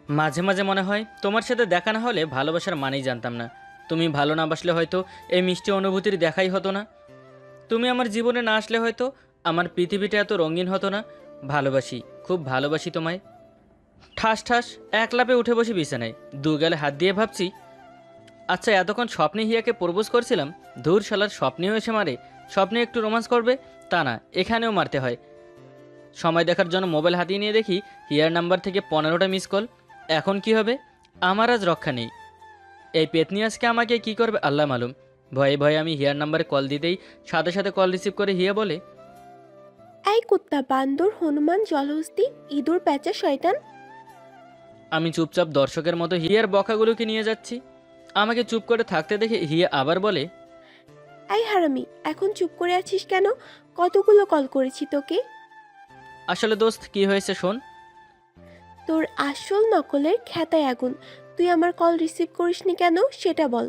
মাঝে মাঝে মনে হয় তোমার সাথে দেখা না হলে ভালোবাসার মানেই জানতাম না। তুমি ভালো না বাসলে হয়তো এই মিষ্টি অনুভূতির দেখাই হতো না। তুমি আমার জীবনে না আসলে হয়তো আমার পৃথিবীটা এত রঙিন হতো না। ভালোবাসি, খুব ভালোবাসি তোমায়। ঠাস ঠাস এক লাফে উঠে বসে বিছানায়, দু গালে হাত দিয়ে ভাবছি, আচ্ছা এতক্ষণ স্বপ্নে হিয়াকে প্রপোজ করছিলাম, ধুর শালার স্বপ্নেও এসে মারে। স্বপ্নে একটু রোমান্স করবে, তা না, এখানেও মারতে হয়। সময় দেখার জন্য মোবাইল হাতিয়ে নিয়ে দেখি হিয়ার নাম্বার থেকে 15টা মিস কল। এখন কি হবে? আমার আজ রক্ষা নেই। এই পেতনি আজকে আমাকে কি করবে আল্লাহ মালুম। ভয়ে ভয়ে আমি হিয়ার নাম্বারে কল দিতেই সাথে সাথে কল রিসিভ করে হিয়া বলে, এই কুত্তা, বান্দর, হনুমান, জলহস্তি, ইঁদুর, প্যাঁচা, শয়তান। আমি চুপচাপ দর্শকের মতো হিয়ার বকাগুলোকে নিয়ে যাচ্ছি। আমাকে চুপ করে থাকতে দেখে হিয়া আবার বলে, এই হারামি, এখন চুপ করে আছিস কেন? কতগুলো কল করেছি তোকে। আসলে দোস্ত কি হয়েছে শোন। তোর আসল নকলের খেতায় আগুন। তুই আমার কল রিসিভ করিসনি কেন সেটা বল।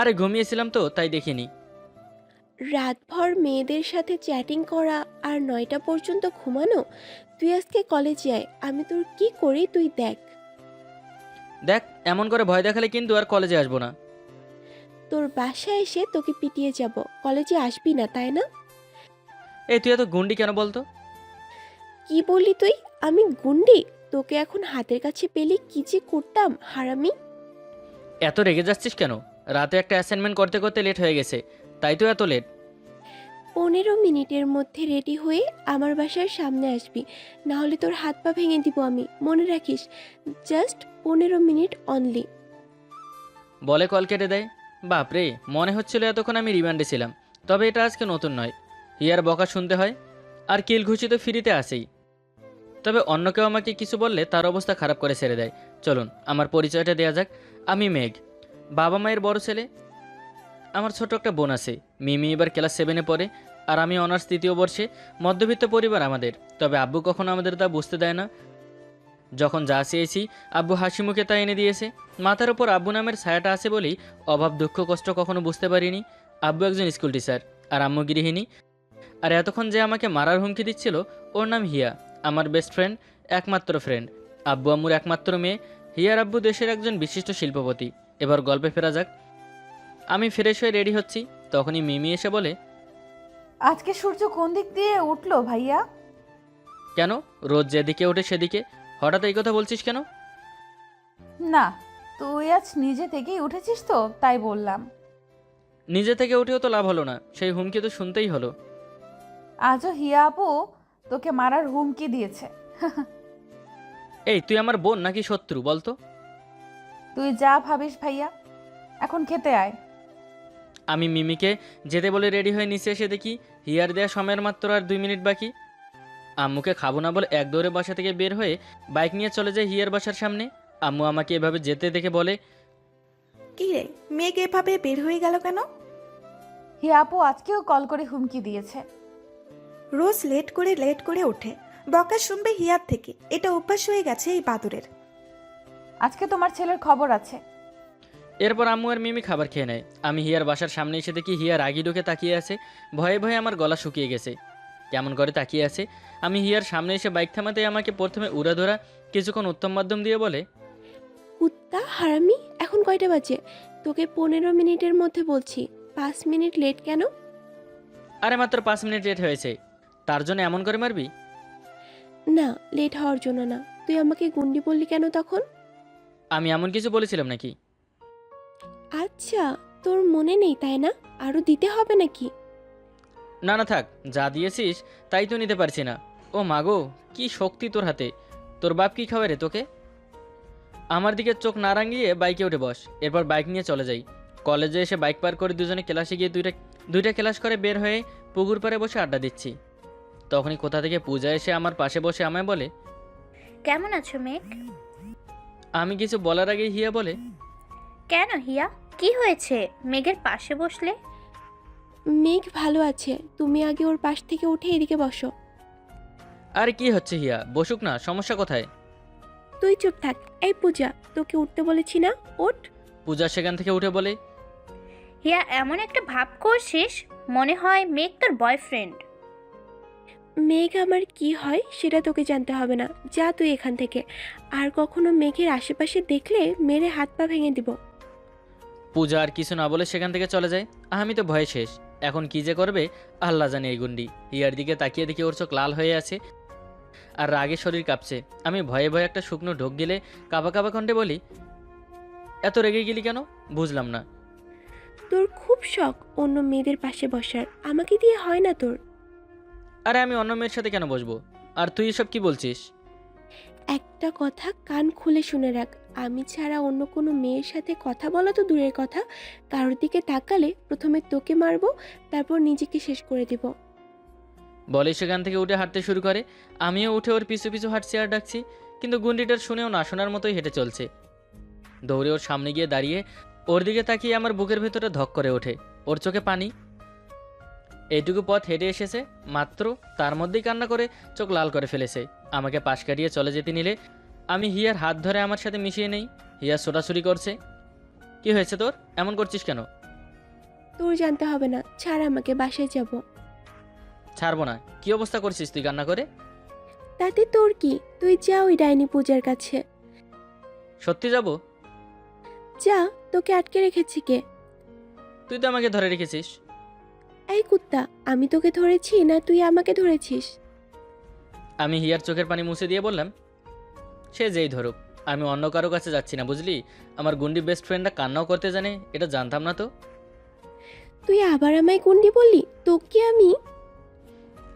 আরে ঘুমিয়েছিলাম তো তাই দেখিনি। রাতভর মেয়েদের সাথে চ্যাটিং করা আর 9টা পর্যন্ত ঘুমানো। তুই আজকে কলেজে আয়, আমি তোর কি করি তুই দেখ। দেখ, এমন করে ভয় দেখালে কিন্তু আর কলেজে আসবো না। তোর বাসায় এসে তোকে পিটিয়ে যাব। কলেজে আসবি না তাই না? এই তুই এত গুন্ডি কেন বলতো? কি বললি তুই? আমি গুন্ডি? তোকে এখন হাতের কাছে পেলে কি যে করতাম হারামি। এত রেগে যাচ্ছিস কেন? রাতে একটা অ্যাসাইনমেন্ট করতে করতে লেট হয়ে গেছে, তাই তো এত লেট। 15 মিনিটের মধ্যে রেডি হয়ে আমার বাসার সামনে আসবি, না হলে তোর হাত পা ভেঙে দিব আমি, মনে রাখিস। Just 15 minute only. বলে কল কেটে দেয়। বাপরে, মনে হচ্ছিল এতক্ষণ আমি রিমান্ডে ছিলাম। তবে এটা আজকে নতুন নয়, হিয়ার বকা শুনতে হয়। আর কিল ঘুষি তো ফ্রিতে আসেই। তবে অন্য কেউ আমাকে কিছু বললে তার অবস্থা খারাপ করে ছেড়ে দেয়। চলুন আমার পরিচয়টা দেওয়া যাক। আমি মেঘ, বাবা মায়ের বড় ছেলে। আমার ছোট একটা বোন আছে, মিমি এবার ক্লাস 7-এ পড়ে। আর আমি অনার্স 3য় বর্ষে। মধ্যবিত্ত পরিবার আমাদের, তবে আব্বু কখনো আমাদের তা বুঝতে দেয় না। যখন যা চেয়েছি আব্বু হাসি মুখে তা এনে দিয়েছে। মাথার ওপর আব্বু নামের ছায়াটা আছে বলেই অভাব দুঃখ কষ্ট কখনো বুঝতে পারিনি। আব্বু একজন স্কুল টিচার আর আম্মু গৃহিণী। আর এতক্ষণ যে আমাকে মারার হুমকি দিচ্ছিল, ওর নাম হিয়া, আমার বেস্ট ফ্রেন্ড, একমাত্র ফ্রেন্ড, আব্বু আম্মুর একমাত্র মেয়ে। হিয়ার আব্বু দেশের একজন বিশিষ্ট শিল্পপতি। এবার গল্পে ফেরা যাক। আমি ফ্রেশ হয়ে রেডি হচ্ছি, তখনই মিমি এসে বলে, আজকে সূর্য কোন দিক দিয়ে উঠলো ভাইয়া? কেন, রোজ যেদিকে ওঠে সেদিকে, হঠাৎ এই কথা বলছিস কেন? না, তুই আজ নিজে থেকেই উঠেছিস তো তাই বললাম। নিজে থেকে উঠেও তো লাভ হলো না, সেই হুমকি তো শুনতেই হলো। আজও হিয়া আপু তোকে মারার হুমকি দিয়েছে। এই তুই আমার বোন নাকি শত্রু বলতো? তুই যা ভাবিস ভাইয়া, এখন খেতে আয়। আমি মিমিকে যেতে বলে রেডি হয়ে নিচে এসে দেখি হিয়ার দেয়া সময়ের মাত্র আর 2 মিনিট বাকি। আম্মুকে খাবো না বলে এক দৌড়ে বাসা থেকে বের হয়ে বাইক নিয়ে চলে যায় হিয়ার বাসার সামনে। আম্মু আমাকে এভাবে যেতে দেখে বলে, কি রে, মেঘ এভাবে বের হয়ে গেল কেন? হিয়া আপু আজকেও কল করে হুমকি দিয়েছে। রোজ লেট করে ওঠে, বকা শুনবে হিয়ার থেকে, এটা অভ্যাস হয়ে গেছে এই বাদুরের। আজকে তোমার ছেলের খবর আছে। এরপর আম্মু আর মিমি খাবার খেয়ে নেয়। আমি হিয়ার বাসার সামনে এসে দেখি হিয়া রাগি ঢুকে তাকিয়ে আছে। ভয়ে ভয়ে আমার গলা শুকিয়ে গেছে, কেমন করে তাকিয়ে আছে। আমি হিয়ার সামনে এসে বাইক থামাতে আমাকে প্রথমে উড়াধরা কিছুক্ষণ উত্তম মাধ্যম দিয়ে বলে, কুত্তা, হারামি, এখন কয়টা বাজে? তোকে 15 মিনিটের মধ্যে বলছি, 5 মিনিট লেট কেন? আরে মাত্র 5 মিনিট লেট হয়েছে, তার জন্য এমন করে মারবি? না, লেট হওয়ার জন্য না। তুই আমাকে গুন্ডি বললি কেন তখন? আমি এমন কিছু বলেছিলাম নাকি? আচ্ছা, তোর মনে নেই তাই না? আরো দিতে হবে নাকি? না না থাক, যা দিয়েছিস তাই তো নিতে পারছি না। ও মাগো, কি শক্তি তোর হাতে! তোর বাপ কি খাবে রে তোকে? আমার দিকে চোখ না রাঙিয়ে বাইকে উঠে বস, এরপর বাইক নিয়ে চলে যাই। কলেজে এসে বাইক পার করে দুজনে ক্লাসে গিয়ে দুইটা দুইটা ক্লাস করে বের হয়ে পুকুর পাড়ে বসে আড্ডা দিচ্ছি। তখনই কোথা থেকে পূজা এসে আমার পাশে বসে আমায় বলে, কেমন আছো মেঘ? আমি কিছু বলার আগেই হিয়া বলে, কেন হিয়া, কি হয়েছে? মেঘের পাশে বসলে। মেঘ ভালো আছে, তুমি আগে ওর পাশ থেকে উঠে এদিকে বসো। আরে কি হচ্ছে হিয়া, বসুক না, সমস্যা কোথায়? তুই চুপ থাক। এই পূজা, তোকে উঠতে বলেছি না? ওঠ। পূজা সেখান থেকে উঠে বলে, হিয়া, এমন একটা ভাব করছিস মনে হয় মেঘ তোর বয়ফ্রেন্ড। মেঘ আমার কি হয় সেটা তোকে জানতে হবে না, যা তুই এখান থেকে। আর কখনো মেঘের আশেপাশে দেখলে মেরে হাত পা ভেঙে দিব। পূজা আর কিছু না বলে সেখান থেকে চলে যায়। আমি তো ভয়ে শেষ। এখন কি যে করবে আল্লাহ জানে এই গুন্ডি। হিয়ার দিকে তাকিয়ে দেখি ওর চোখ লাল হয়ে আছে আর রাগে শরীর কাঁপছে। আমি ভয়ে ভয়ে একটা শুকনো ঢোক গেলে কাঁপা কাঁপা কণ্ঠে বলি, এত রেগে গেলি কেন? বুঝলাম না। তোর খুব শখ অন্য মেয়েদের পাশে বসার, আমাকে দিয়ে হয় না তোর। আরে আমি অন্য মেয়ের সাথে কেন বসবো? আর তুই এসব কি বলছিস? একটা কথা কান খুলে শুনে রাখ, আমি ছাড়া অন্য কোনো মেয়ের সাথে কথা বলা তো দূরের কথা, কারোর দিকে তাকালে প্রথমে তোকে মারবো, তারপর নিজেকে শেষ করে দিব। বলে সেখান থেকে উঠে হাঁটতে শুরু করে। আমিও উঠে ওর পিছু পিছু হাঁটছি আর ডাকছি, কিন্তু গুন্ডিটার শুনেও না শোনার মতোই হেঁটে চলছে। দৌড়ে ওর সামনে গিয়ে দাঁড়িয়ে ওর দিকে তাকিয়ে আমার বুকের ভেতরে ধক করে ওঠে। ওর চোখে পানি। এইটুকু পথ হেঁটে এসেছে মাত্র, তার মধ্যেই কান্না করে চোখ লাল করে ফেলেছে। আমাকে পাশ কাটিয়ে চলে যেতে নিলে আমি হিয়ার হাত ধরে আমার সাথে মিশিয়ে নেই। হিয়া ছোটাছুটি করছে। কি হয়েছে তোর? এমন করছিস কেন? তোর জানতে হবে না, ছাড় আমাকে, বাসায় যাব। ছাড়বো না। কি অবস্থা করছিস তুই কান্না করে? তাতে তোর কি? তুই যা ওই ডাইনি পূজার কাছে সত্যি যাব? যা, তোকে আটকে রেখেছি কে? তুই তো আমাকে ধরে রেখেছিস। এই কুত্তা, আমি তোকে ধরেছি না তুই আমাকে ধরেছিস? আমি হিয়ার চোখের পানি মুছে দিয়ে বললাম, সে যেই ধরুক, আমি অন্য কারো কাছে যাচ্ছি না, বুঝলি? আমার গুন্ডি বেস্ট ফ্রেন্ডরা কান্নাও করতে জানে, এটা জানতাম না তো। তুই আবার আমায় গুন্ডি বললি? তোকে আমি...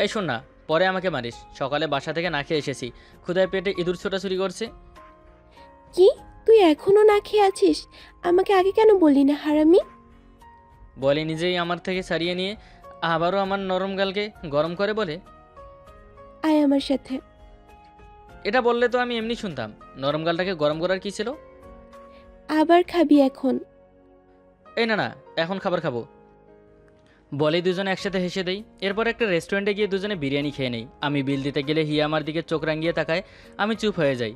এই শোন না, পরে আমাকে মারিস। সকালে বাসা থেকে না খেয়ে এসেছি, ক্ষুধায় পেটে ইঁদুর ছোটাছুটি করছে। কি? তুই এখনো না খেয়ে আছিস? আমাকে আগে কেন বললি না হারামি? বলে নিজেই আমার থেকে ছাড়িয়ে নিয়ে আবারও আমার নরম গালকে গরম করে বলে, আয় আমার সাথে। এটা বললে তো আমি এমনি শুনতাম। নরম গালটাকে গরম করার কি ছিল? আবার খাবি এখন? এই না না, এখন খাবার খাবো। বলেই দুজনে একসাথে হেসে দেই। এরপর একটা রেস্টুরেন্টে গিয়ে দুজনে বিরিয়ানি খেয়ে নেই। আমি বিল দিতে গেলে হিয়া আমার দিকে চোখ রাঙিয়ে তাকায়। আমি চুপ হয়ে যাই।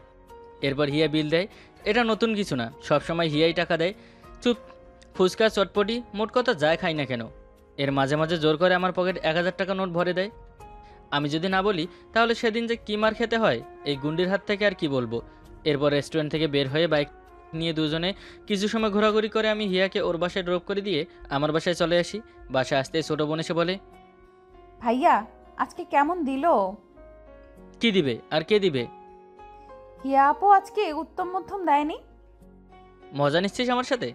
এরপর হিয়া বিল দেয়। এটা নতুন কিছু না, সবসময় হিয়াই টাকা দেয়। চুপ। ফুচকা চটপটি মোট কথা যায় খাই না কেন, এর মাঝে মাঝে জোর করে আমার পকেট 1000 টাকা নোট ভরে দেয়। আমি যদি না বলি তাহলে সেদিন যে কী মার খেতে হয় এই গুন্ডির হাত থেকে আর কি বলবো। এরপর রেস্টুরেন্ট থেকে বের হয়ে বাইক নিয়ে দুজনে কিছু সময় ঘোরাঘুরি করে আমি হিয়াকে ওর বাসায় ড্রপ করে দিয়ে আমার বাসায় চলে আসি। বাসায় আসতে ছোটো বোন এসে বলে, ভাইয়া আজকে কেমন দিলো? কি দিবে আর কে দিবে? হিয়া আপু আজকে উত্তম মধ্যম দেয়নি। মজা নিচ্ছিস আমার সাথে?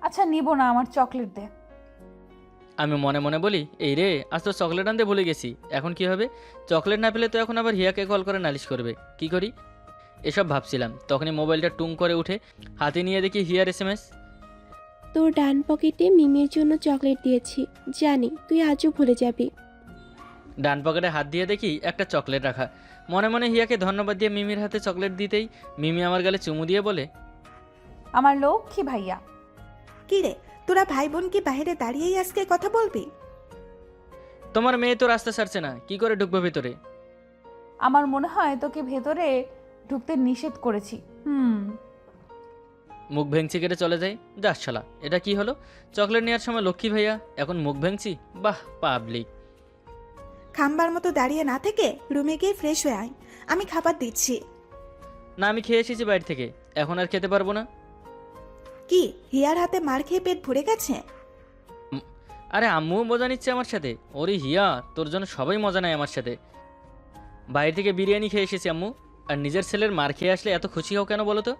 আচ্ছা নিব না, আমার চকলেট দে। আমি মনে মনে বলি, এই রে, আজ তো চকলেট আনতে ভুলে গেছি। এখন কি হবে? চকলেট না পেলে তো এখন আবার হিয়াকে কল করে নালিশ করবে। কি করি? এসব ভাবছিলাম, তখনই মোবাইলটা টুং করে উঠে হাতে নিয়ে দেখি হিয়ার SMS। তোর ডান পকেটে মিমির জন্য চকলেট দিয়েছি, জানি তুই আজও ভুলে যাবি। ডান পকেটে হাত দিয়ে দেখি একটা চকলেট রাখা। মনে মনে হিয়াকে ধন্যবাদ দিয়ে মিমির হাতে চকলেট দিতেই মিমি আমার গালে চুমু দিয়ে বলে, আমার লক্ষ্মী ভাইয়া। কি রে, তোরা ভাই বোন কি বাইরে দাঁড়িয়েই আজকে কথা বলবি? তোমার মেয়ে তো রাস্তা ছাড়ছে না, কি করে ঢুকবে ভেতরে? আমার মনে হয় তোকে ভেতরে ঢুকতে নিষেধ করেছি। মুখ ভেঙচি কেটে চলে যাই। যাস শালা, এটা কি হলো? চকলেট নেওয়ার সময় লক্ষ্মী ভাইয়া, এখন মুখ ভেঙচি? বাহ পাবলিক। খাম্বার মতো দাঁড়িয়ে না থেকে রুমে গিয়ে ফ্রেশ হয়ে আয়, আমি খাবার দিচ্ছি। না, আমি খেয়ে এসেছি বাইরে থেকে, এখন আর খেতে পারবো না। কি, হিয়ার হাতে মার খেয়ে পেট ভরে গেছে? আরে আম্মুও মজা নিচ্ছে আমার সাথে। ওরে হিয়া, তোর জন্য সবাই মজা নেয় আমার সাথে। বাইরে থেকে বিরিয়ানি খেয়ে এসেছি আম্মু, আর নিজের ছেলের মার খেয়ে আসলে এত খুশি হও কেন বলো তো?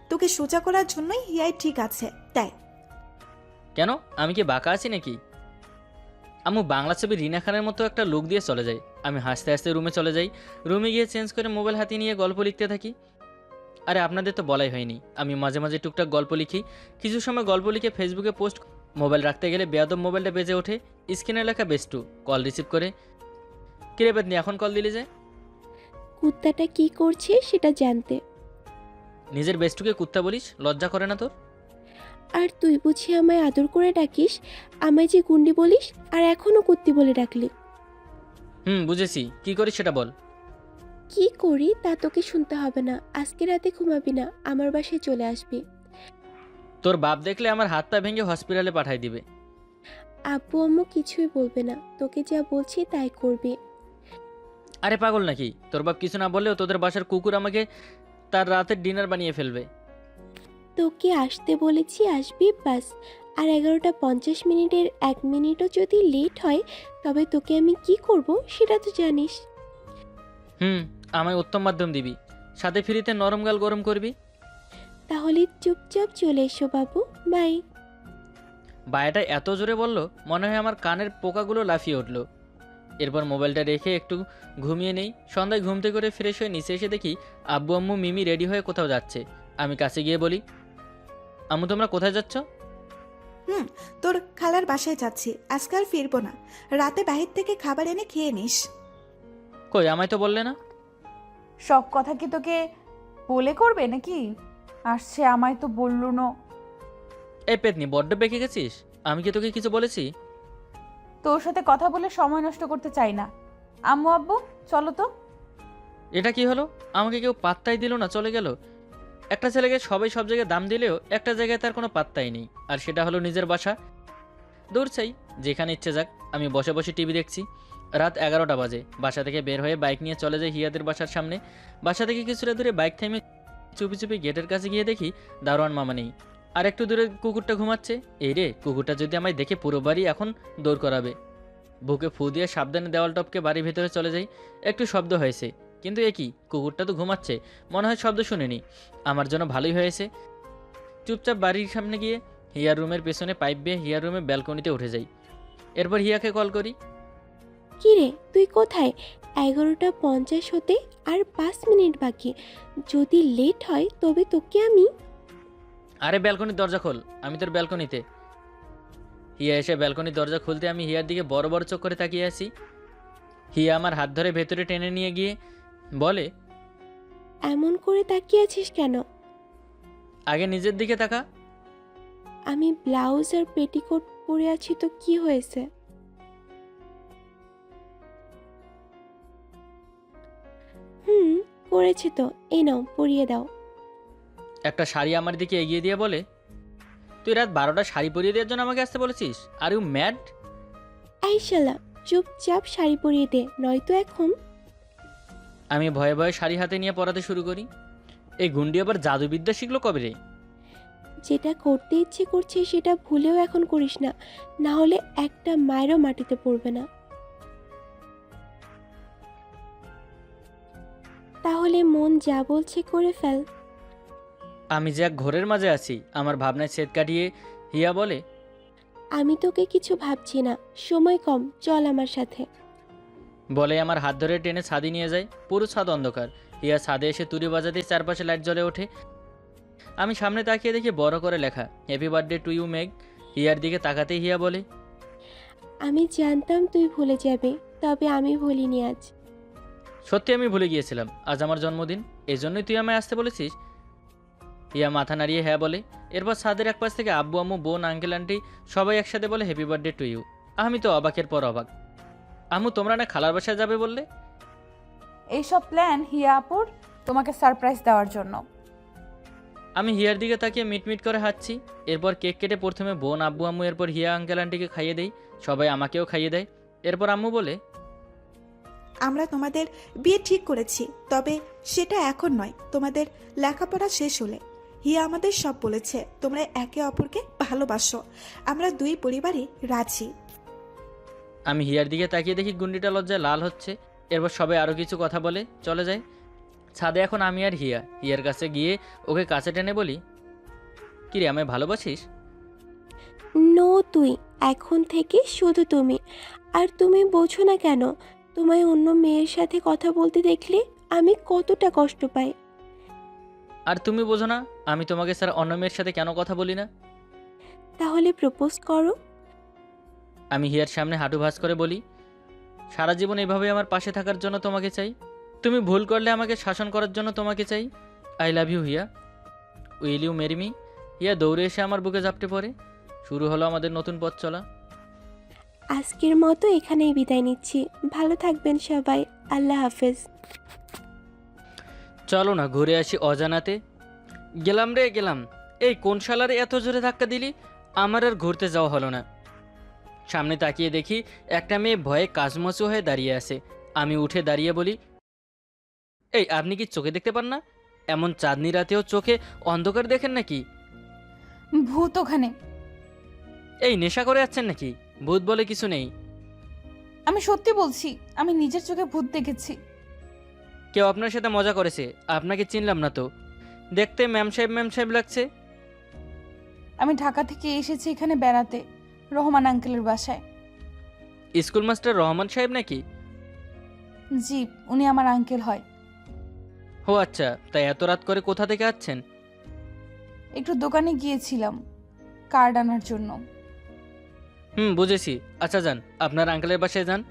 তোকে সোজা করার জন্যই হিয়াই ঠিক আছে তাই। কেন, আমি কি বাঁকা আছি নাকি? আম্মু বাংলা ছবি রিনা খানের মতো একটা লুক দিয়ে চলে যায়। আমি হাসতে হাসতে রুমে চলে যাই। রুমে গিয়ে চেঞ্জ করে মোবাইল হাতে নিয়ে গল্প লিখতে থাকি। আরে আপনাদের তো বলাই হয়নি, আমি মাঝে মাঝে টুকটাক গল্প লিখি। কিছু সময় গল্প লিখে ফেসবুকে পোস্ট। মোবাইল রাখতে গেলে বেয়াদব মোবাইলটা বেজে ওঠে। স্ক্রিনে লেখা বেস্টু। কল রিসিভ করে, কিরে বেদনি, এখন কল দিলি যে? কুত্তাটা কি করছে সেটা জানতে। নিজের বেস্টুকে কুত্তা বলিস? লজ্জা করে না তোর? আর তুই বুঝি আমায় আদর করে ডাকিস, আমায় যে গুন্ডি বলিস আর এখনো কুত্তি বলে ডাকলি। বুঝেছি, কি করিস সেটা বল। কি করি তা তোকে শুনতে হবে না। আজকে রাতে ঘুমাবি না, আমার বাসায় চলে আসবি। তোর বাপ দেখলে আমার হাত পা ভেঙে হসপিটালে পাঠাই দিবে। আব্বু আম্মু কিছুই বলবে না, তোকে যা বলছি তাই করবি। আরে পাগল নাকি? তোর বাপ কিছু না বললেও তোদের বাসার কুকুর আমাকে তার রাতের ডিনার বানিয়ে ফেলবে। তোকে আসতে বলেছি, আসবি বাস। আর 11টা 50 মিনিটের 1 মিনিটও যদি লেট হয় তবে তোকে আমি কি করব সেটা তো জানিস। আমায় উত্তম মাধ্যম দিবি, সাথে ফ্রিতে নরম গাল গরম করবি। তাহলে চুপচাপ চলে এসো বাবু, বাই। বায়াটা এত জোরে বলল মনে হয় আমার কানের পোকাগুলো লাফিয়ে উঠল। এরপর মোবাইলটা রেখে একটু ঘুমিয়ে নেই। সন্ধ্যায় ঘুম থেকে করে ফ্রেশ হয়ে নিচে এসে দেখি আব্বু আম্মু মিমি রেডি হয়ে কোথাও যাচ্ছে। আমি কাছে গিয়ে বলি, আম্মু তোমরা কোথায় যাচ্ছ? তোর খালার বাসায় যাচ্ছি, আজকাল ফিরবো না। রাতে বাহির থেকে খাবার এনে খেয়ে নিস। কই, আমায় তো বললে না। সব কথা কি তোকে বলে করবে নাকি? আসছে আমায় তো বললো না। এই পেতনি, বড্ড বেঁকে গেছিস। আমি কি তোকে কিছু বলেছি? তোর সাথে কথা বলে সময় নষ্ট করতে চাই না। আম্মু আব্বু চলো তো। এটা কি হলো? আমাকে কেউ পাত্তাই দিল না, চলে গেল। একটা ছেলেকে সবাই সব জায়গায় দাম দিলেও একটা জায়গায় তার কোনো পাত্তাই নেই, আর সেটা হলো নিজের বাসা। দূর চাই, যেখানে ইচ্ছে যাক। আমি বসে বসে টিভি দেখছি। রাত 11টা বাজে। বাসা থেকে বের হয়ে বাইক নিয়ে চলে যাই হিয়াদের বাসার সামনে। বাসা থেকে কিছুটা দূরে বাইক থেমে চুপি চুপি গেটের কাছে গিয়ে দেখি দারোয়ান মামা নেই। আর একটু দূরে কুকুরটা ঘুমাচ্ছে। এই রে, কুকুরটা যদি আমায় দেখে পুরো বাড়ি এখন দৌড় করাবে। বুকে ফু দিয়ে সাবধানে দেওয়াল টপকে বাড়ির ভেতরে চলে যাই। একটু শব্দ হয়েছে, কিন্তু এ কি, কুকুরটা তো ঘুমাচ্ছে, মনে হয় শব্দ শুনিনি। আমার জন্য ভালোই হয়েছে। চুপচাপ বাড়ির সামনে গিয়ে হিয়ার রুমের পেছনে পাইপ বেয়ে হিয়ার রুমে ব্যালকনিতে উঠে যাই। এরপর হিয়াকে কল করি। কি রে, তুই কোথায়? 11টা 50 হতে আর 5 মিনিট বাকি। যদি লেট হয় তবে তোকে আমি। আরে ব্যালকনির দরজা খোল, আমি তোর ব্যালকনিতে। হিয়া এসে ব্যালকনির দরজা খুলতে আমি হিয়ার দিকে বড় বড় চোখ করে তাকিয়ে আছি। হিয়া আমার হাত ধরে ভেতরে টেনে নিয়ে গিয়ে বলে, এমন করে তাকিয়ে আছিস কেন? আগে নিজের দিকে তাকা। আমি ব্লাউজ আর পেটিকোট পরে আছি তো কি হয়েছে? করেছে তো, এই নাও পরিয়ে দাও। একটা শাড়ি আমার দিকে এগিয়ে দিয়ে বলে, তুই রাত 12টা শাড়ি পরিয়ে দেওয়ার জন্য আমাকে আসতে বলেছিস? Are you mad? এই শালা, চুপচাপ শাড়ি পরিয়ে দে, নয়তো এখন। আমি ভয়ে ভয়ে শাড়ি হাতে নিয়ে পরাতে শুরু করি। এই গুন্ডি আবার জাদুবিদ্যা শিখলো কবে রে? যেটা করতে ইচ্ছে করছে সেটা ভুলেও এখন করিস না, না হলে একটা মায়েরও মাটিতে পড়বে না। তাহলে মন যা বলছে করে ফেল। আমি যে এক ঘোরের মাঝে আছি, আমার ভাবনায় ছেদ কাটিয়ে হিয়া বলে, আমি তোকে কিছু ভাবছি না, সময় কম, চল আমার সাথে। বলে আমার হাত ধরে টেনে ছাদে নিয়ে যায়। পুরো ছাদ অন্ধকার। হিয়া ছাদে এসে তুড়ি বাজাতেই চারপাশে লাইট জ্বলে ওঠে। আমি সামনে তাকিয়ে দেখি বড় করে লেখা, হ্যাপি বার্থডে টু ইউ মেঘ। হিয়ার দিকে তাকাতেই হিয়া বলে, আমি জানতাম তুই ভুলে যাবি, তবে আমি ভুলিনি আজ। সত্যি আমি ভুলে গিয়েছিলাম, আজ আমার জন্মদিন, এই জন্যই তুই আমায় আসতে বলেছিস। হিয়া মাথা নাড়িয়ে হ্যাঁ বলে। এরপর ছাদের এক পাশ থেকে আব্বু আম্মু বোন আঙ্কেল আন্টি সবাই একসাথে বলে হ্যাপি বার্থডে টু ইউ। আমি তো অবাকের পর অবাক। আম্মু, তোমরা না খালার বাসায় যাবে বললে? এইসব প্ল্যান হিয়া আপুর তোমাকে সারপ্রাইজ দেওয়ার জন্য। আমি হিয়ার দিকে তাকিয়ে মিটমিট করে হাঁটছি। এরপর কেক কেটে প্রথমে বোন আব্বু আম্মু, এরপর হিয়া আঙ্কেল আন্টিকে খাইয়ে দেই। সবাই আমাকেও খাইয়ে দেয়। এরপর আম্মু বলে, আমরা তোমাদের বিয়ে ঠিক করেছি, তবে সেটা এখন নয়, তোমাদের লেখাপড়া শেষ হলে। হিয়া আমাদের সব বলেছে, তোমরা একে অপরকে ভালোবাসো। আমরা দুই পরিবারই রাজি। আমি হিয়ার দিকে তাকিয়ে দেখি গুন্ডিটা লজ্জায় লাল হচ্ছে। এরপর সবাই আরও কিছু কথা বলে চলে যায়। ছাদে এখন আমি আর হিয়া। হিয়ার কাছে গিয়ে ওকে কাছে টেনে বলি, কিরে, আমায় ভালোবাসিস? নো, তুই এখন থেকে শুধু তুমি। আর তুমি বোঝো না কেন? তোমায় অন্য মেয়ের সাথে কথা বলতে দেখলে আমি কতটা কষ্ট পাই। আর তুমি বোঝো না আমি তোমাকে স্যার অন্য মেয়ের সাথে কেন কথা বলি না? তাহলে প্রপোজ করো। আমি হিয়ার সামনে হাঁটু ভাঁজ করে বলি, সারা জীবন এভাবে আমার পাশে থাকার জন্য তোমাকে চাই। তুমি ভুল করলে আমাকে শাসন করার জন্য তোমাকে চাই। I love you Hiya, will you marry me? Hiya দৌড়ে এসে আমার বুকে ঝাপটে পড়ে। শুরু হলো আমাদের নতুন পথ চলা। আজকের মতো এখানেই বিদায় নিচ্ছি, ভালো থাকবেন সবাই, আল্লাহ হাফেজ। চলো না ঘুরে আসি অজানাতে। গেলাম রে গেলাম। এই কোন শালারে এত জোরে ধাক্কা দিলি? আমার আর ঘুরতে যাওয়া হলো না। সামনে তাকিয়ে দেখি একটা মেয়ে ভয়ে কাচমচু হয়ে দাঁড়িয়ে আছে। আমি উঠে দাঁড়িয়ে বলি, এই আপনি কি চোখে দেখতে পান না? এমন চাঁদনি রাতেও চোখে অন্ধকার দেখেন নাকি? ভূত ওখানে। এই নেশা করে যাচ্ছেন নাকি? ভূত বলে কিছু নেই। আমি সত্যি বলছি, আমি নিজের চোখে ভূত দেখেছি। কেউ আপনার সাথে মজা করেছে, আপনাকে চিনলাম না তো। দেখতে ম্যাম সাহেব লাগছে। আমি ঢাকা থেকে এসেছি এখানে বেড়াতে, রহমান আঙ্কেলের বাসায়। স্কুল মাস্টার রহমান সাহেব নাকি? জি, উনি আমার আঙ্কেল হয়। ও আচ্ছা, তাই এত রাত করে কোথা থেকে আসছেন? একটু দোকানে গিয়েছিলাম কার্ড আনার জন্য। বুঝেছি। আচ্ছা যান, আপনার আঙ্কেলের বাসায় যান।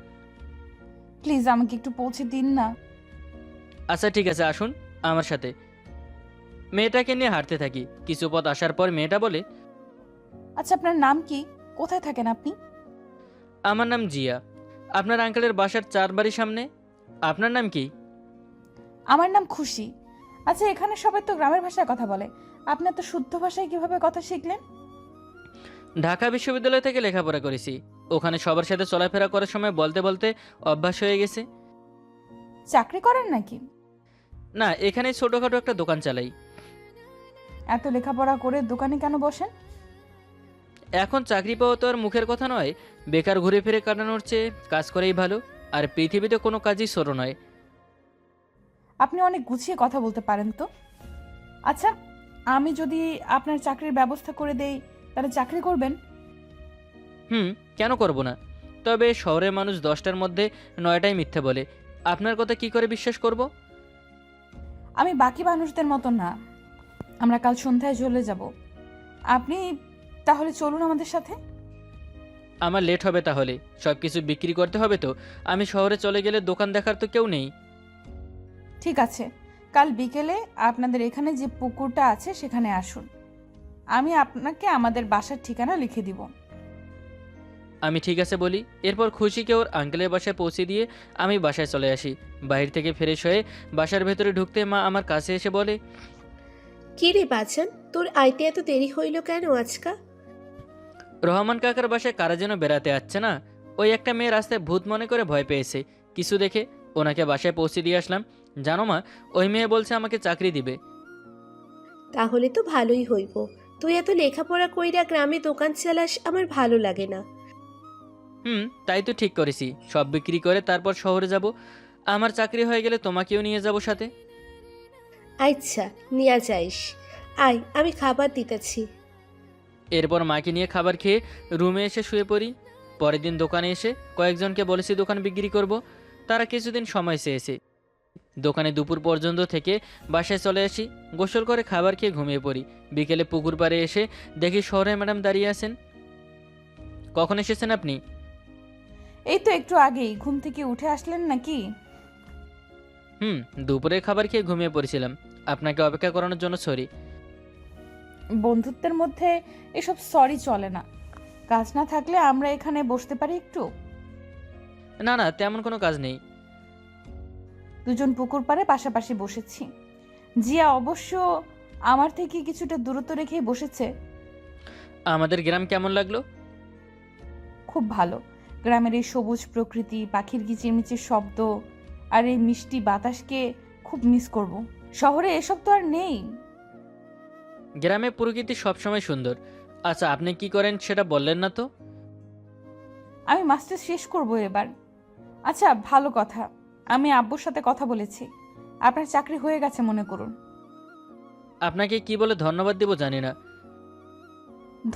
প্লিজ আমাকে একটু পৌঁছে দিন না। আচ্ছা ঠিক আছে, আসুন আমার সাথে। মেয়েটাকে নিয়ে হাঁটতে থাকি। কিছু পথ আসার পর মেয়েটা বলে, আচ্ছা আপনার নাম কি? কোথায় থাকেন আপনি? আমার নাম জিয়া। আপনার আঙ্কেলের বাসার 4 বাড়ির সামনে। আপনার নাম কি? আমার নাম খুশি। আচ্ছা এখানে সবাই তো গ্রামের ভাষায় কথা বলে, আপনি এত শুদ্ধ ভাষায় কিভাবে কথা শিখলেন? ঢাকা বিশ্ববিদ্যালয় থেকে লেখাপড়া করেছি। ওখানে সবার সাথে চলাফেরা করার সময় বলতে বলতে অভ্যাস হয়ে গেছে। চাকরি করেন নাকি? না, এখানে ছোটোখাটো একটা দোকান চালাই। এত লেখাপড়া করে দোকানে কেন বসেন? এখন চাকরি পাওয়া তো আর মুখের কথা নয়। বেকার ঘুরে ফিরে কাটানোর চেয়ে কাজ করেই ভালো। আর পৃথিবীতে কোনো কাজই ছোট নয়। আপনি অনেক গুছিয়ে কথা বলতে পারেন তো। আচ্ছা, আমি যদি আপনার চাকরির ব্যবস্থা করে দেই তাহলে চাকরি করবেন? কেন করব না? তবে শহরের মানুষ 10টার মধ্যে 9টাই মিথ্যে বলে। আপনার কথা কি করে বিশ্বাস করব? আমি বাকি মানুষদের মতো না। আমরা কাল সন্ধ্যায় চলে যাব। আপনি তাহলে চলুন আমাদের সাথে। আমার লেট হবে তাহলে। সব কিছু বিক্রি করতে হবে তো। আমি শহরে চলে গেলে দোকান দেখার তো কেউ নেই। ঠিক আছে, কাল বিকেলে আপনাদের এখানে যে পুকুরটা আছে সেখানে আসুন। আমি আপনাকে আমাদের বাসার ঠিকানা লিখে দিব। আমি ঠিক আছে বলি। এরপর খুশিকে ওর আঙ্কেলের বাসায় পৌঁছে দিয়ে আমি বাসায় চলে আসি। বাইরে থেকে ফ্রেশ হয়ে বাসার ভেতরে ঢুকতে মা আমার কাছে এসে বলে, কি রে বাজান, তোর আইতে এত দেরি হইল কেন আজকা? রহমান কাকার বাসায় কারা যেন বেড়াতে আসছে না, ওই একটা মেয়ে রাস্তায় ভূত মনে করে ভয় পেয়েছে কিছু দেখে। ওনাকে বাসায় পৌঁছে দিয়ে আসলাম। জানো মা, ওই মেয়ে বলছে আমাকে চাকরি দিবে। তাহলে তো ভালোই হইব। তুই এত লেখাপড়া কইরা গ্রামে দোকান চালাস, আমার ভালো লাগে না। তাই তো ঠিক করেছি। সব বিক্রি করে তারপর শহরে যাব। আমার চাকরি হয়ে গেলে তোমাকেও নিয়ে যাব সাথে। আচ্ছা, নিয়া যাইস। আয়, আমি খাবার দিতেছি। এরপর মাকে নিয়ে খাবার খেয়ে রুমে এসে শুয়ে পড়ি। পরের দিন দোকানে এসে কয়েকজনকে বলেছি দোকান বিক্রি করব। তারা কিছুদিন সময় চেয়েছে। দোকানে দুপুর পর্যন্ত থেকে বাসায় চলে আসি। গোসল করে খাবার খেয়ে ঘুমিয়ে পড়ি। বিকেলে পুকুর পাড়ে এসে দেখি শহরে ম্যাডাম দাঁড়িয়ে আছেন। কখন এসেছেন আপনি? এই তো একটু আগেই। ঘুম থেকে উঠে আসলেন নাকি? দুপুরের খাবার খেয়ে ঘুমিয়ে পড়েছিলাম। আপনাকে অপেক্ষা করানোর জন্য সরি। বন্ধুত্বের মধ্যে এসব সরি চলে না। কাজ না থাকলে আমরা এখানে বসতে পারি একটু। না না, তেমন কোনো কাজ নেই। দুজন পুকুর পাড়ে পাশাপাশি বসেছি। জিয়া অবশ্য আমার থেকে কিছুটা দূরত্ব রেখেই বসেছে। আমাদের গ্রাম কেমন লাগলো? খুব ভালো। গ্রামের এই সবুজ প্রকৃতি, পাখির কিচিরমিচির শব্দ আর এই মিষ্টি বাতাসকে খুব মিস করব। শহরে এসব তো আর নেই। গ্রামে প্রকৃতি সবসময় সুন্দর। আচ্ছা, আপনি কি করেন সেটা বললেন না তো? আমি মাস্টার্স শেষ করব এবার। আচ্ছা ভালো কথা, আমি আব্বুর সাথে কথা বলেছি। আপনার চাকরি হয়ে গেছে মনে করুন। আপনাকে কি বলে ধন্যবাদ দেব জানি না।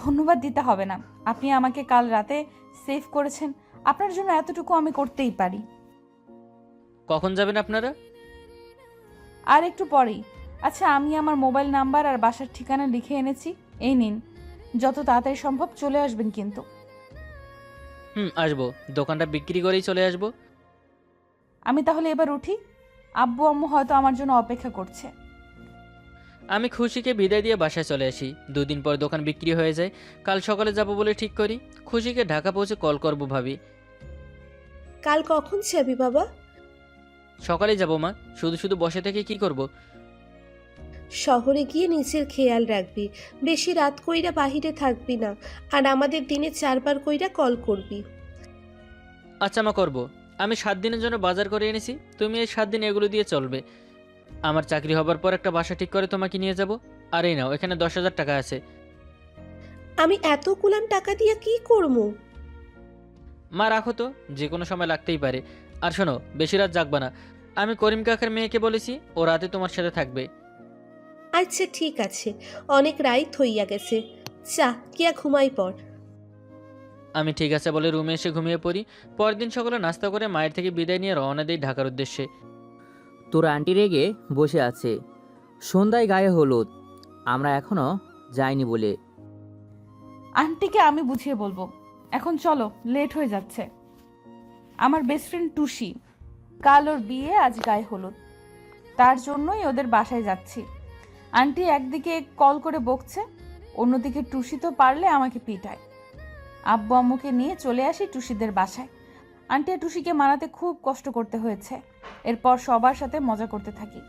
ধন্যবাদ দিতে হবে না। আপনি আমাকে কাল রাতে সেভ করেছেন, আপনার জন্য এতটুকু আমি করতেই পারি। কখন যাবেন আপনারা? আর একটু পরেই। আচ্ছা আমি আমার মোবাইল নাম্বার আর বাসার ঠিকানা লিখে এনেছি, এই নিন। যত তাড়াতাড়ি সম্ভব চলে আসবেন কিন্তু। আসবো। দোকানটা বিক্রি করেই চলে আসবো। আমি তাহলে এবার উঠি। আব্বু আম্মু হয়তো আমার জন্য অপেক্ষা করছে। আমি খুশিকে বিদায় দিয়ে বাসায় চলে আসি। 2 দিন পর দোকান বিক্রি হয়ে যায়। কাল সকালে যাব বলে ঠিক করি। খুশিকে ঢাকা পৌঁছে কল করব ভাবি। কাল কখন যাবি বাবা? সকালেই যাব মা। শুধু শুধু বসে থেকে কি করব? শহরে গিয়ে নিজের খেয়াল রাখবি, বেশি রাত কইরা বাহিরে থাকবি না, আর আমাদের দিনে 4বার কইরা কল করবি। আচ্ছা মা, করবো। আমি 7 দিনের জন্য বাজার করে এনেছি, তুমি এই 7 দিন এগুলো দিয়ে চলবে। আমার চাকরি হবার পর একটা বাসা ঠিক করে তোমাকে নিয়ে যাব। আর এই নাও, এখানে 10,000 টাকা আছে। আমি এতগুলান টাকা দিয়ে কি করবো? মা রাখো তো, যে কোনো সময় লাগতেই পারে। আর শোনো, বেশি রাত জাগবা না। আমি করিম কাকার মেয়েকে বলেছি, ও রাতে তোমার সাথে থাকবে। আচ্ছা ঠিক আছে, অনেক রাইত হইয়া গেছে, চা কিয়া ঘুমাই পড়। আমি ঠিক আছে বলে রুমে এসে ঘুমিয়ে পড়ি। পরদিন সকালে নাস্তা করে মায়ের থেকে বিদায় নিয়ে রওনা দিই ঢাকার উদ্দেশ্যে। তোর আন্টি রেগে বসে আছে, সন্ধ্যায় গায়ে হলুদ, আমরা এখনো যাইনি বলে। আন্টিকে আমি বুঝিয়ে বলবো, এখন চলো, লেট হয়ে যাচ্ছে। আমার বেস্ট ফ্রেন্ড টুসি, কাল ওর বিয়ে, আজ গায়ে হলুদ, তার জন্যই ওদের বাসায় যাচ্ছি। আন্টি একদিকে কল করে বকছে, অন্যদিকে টুসি তো পারলে আমাকে পিটায়। আব্বু আম্মুকে নিয়ে চলে আসি টুসিদের বাসায়। আন্টি আর টুসিকে মানাতে খুব কষ্ট করতে হয়েছে। এরপর সবার সাথে মজা করতে থাকি।